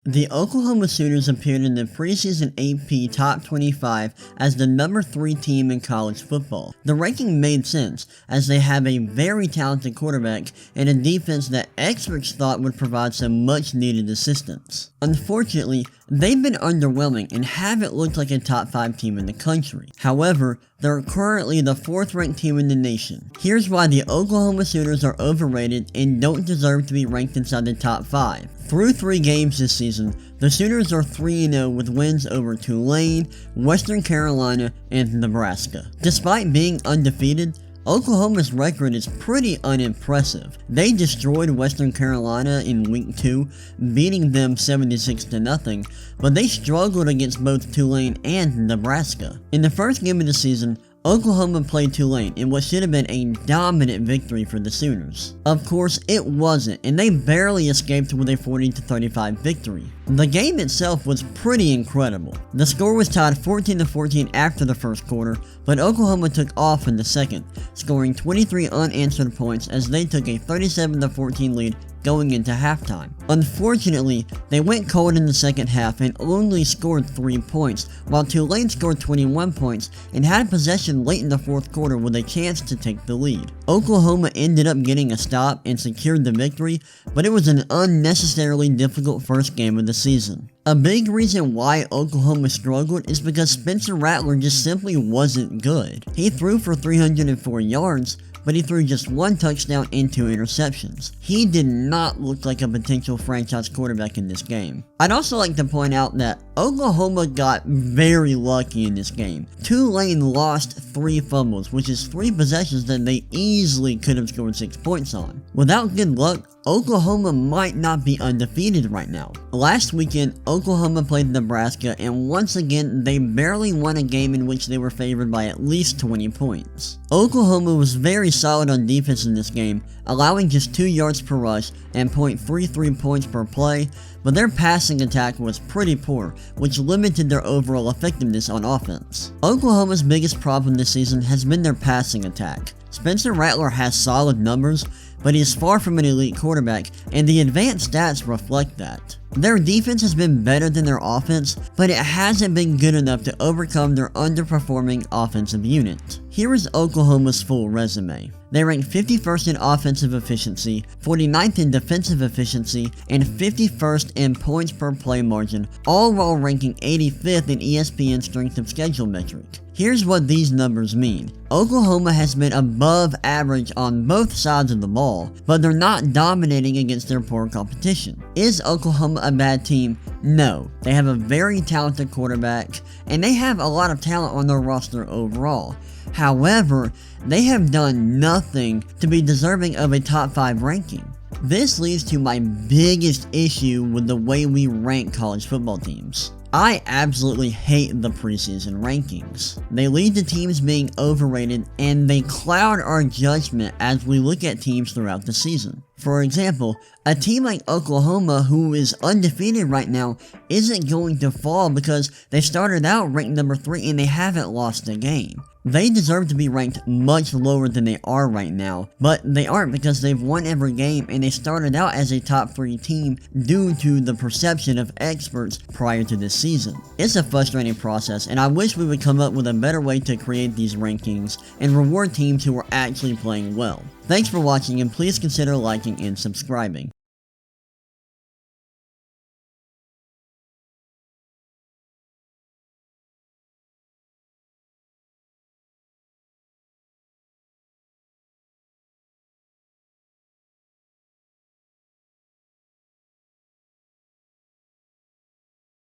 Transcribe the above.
The Oklahoma Sooners appeared in the preseason AP Top 25 as the number 3 team in college football. The ranking made sense, as they have a very talented quarterback and a defense that experts thought would provide some much needed assistance. Unfortunately, they've been underwhelming and haven't looked like a top 5 team in the country. However, they're currently the 4th ranked team in the nation. Here's why the Oklahoma Sooners are overrated and don't deserve to be ranked inside the top 5. Through 3 games this season, the Sooners are 3-0 with wins over Tulane, Western Carolina, and Nebraska. Despite being undefeated, Oklahoma's record is pretty unimpressive. They destroyed Western Carolina in Week 2, beating them 76-0, but they struggled against both Tulane and Nebraska. In the first game of the season, Oklahoma played Tulane in what should have been a dominant victory for the Sooners. Of course, it wasn't, and they barely escaped with a 40-35 victory. The game itself was pretty incredible. The score was tied 14-14 after the first quarter, but Oklahoma took off in the second, scoring 23 unanswered points as they took a 37-14 lead going into halftime. Unfortunately, they went cold in the second half and only scored 3 points, while Tulane scored 21 points and had possession late in the fourth quarter with a chance to take the lead. Oklahoma ended up getting a stop and secured the victory, but it was an unnecessarily difficult first game of the season. A big reason why Oklahoma struggled is because Spencer Rattler just simply wasn't good. He threw for 304 yards, but he threw just 1 touchdown and 2 interceptions. He did not look like a potential franchise quarterback in this game. I'd also like to point out that Oklahoma got very lucky in this game. Tulane lost 3 fumbles, which is 3 possessions that they easily could have scored 6 points on. Without good luck, Oklahoma might not be undefeated right now. Last weekend, Oklahoma played Nebraska, and once again, they barely won a game in which they were favored by at least 20 points. Oklahoma was very solid on defense in this game, allowing just 2 yards per rush and .33 points per play, but their passing attack was pretty poor, which limited their overall effectiveness on offense. Oklahoma's biggest problem this season has been their passing attack. Spencer Rattler has solid numbers, but he is far from an elite quarterback, and the advanced stats reflect that. Their defense has been better than their offense, but it hasn't been good enough to overcome their underperforming offensive unit. Here is Oklahoma's full resume. They rank 51st in offensive efficiency, 49th in defensive efficiency, and 51st in points per play margin, all while ranking 85th in ESPN's strength of schedule metric. Here's what these numbers mean. Oklahoma has been above average on both sides of the ball, but they're not dominating against their poor competition. Is Oklahoma a bad team? No. They have a very talented quarterback, and they have a lot of talent on their roster overall. However, they have done nothing to be deserving of a top 5 ranking. This leads to my biggest issue with the way we rank college football teams. I absolutely hate the preseason rankings. They lead to teams being overrated, and they cloud our judgment as we look at teams throughout the season. For example, a team like Oklahoma, who is undefeated right now, isn't going to fall because they started out ranked number 3 and they haven't lost a game. They deserve to be ranked much lower than they are right now, but they aren't because they've won every game and they started out as a top 3 team due to the perception of experts prior to this season. It's a frustrating process, and I wish we would come up with a better way to create these rankings and reward teams who are actually playing well. Thanks for watching, and please consider liking and subscribing.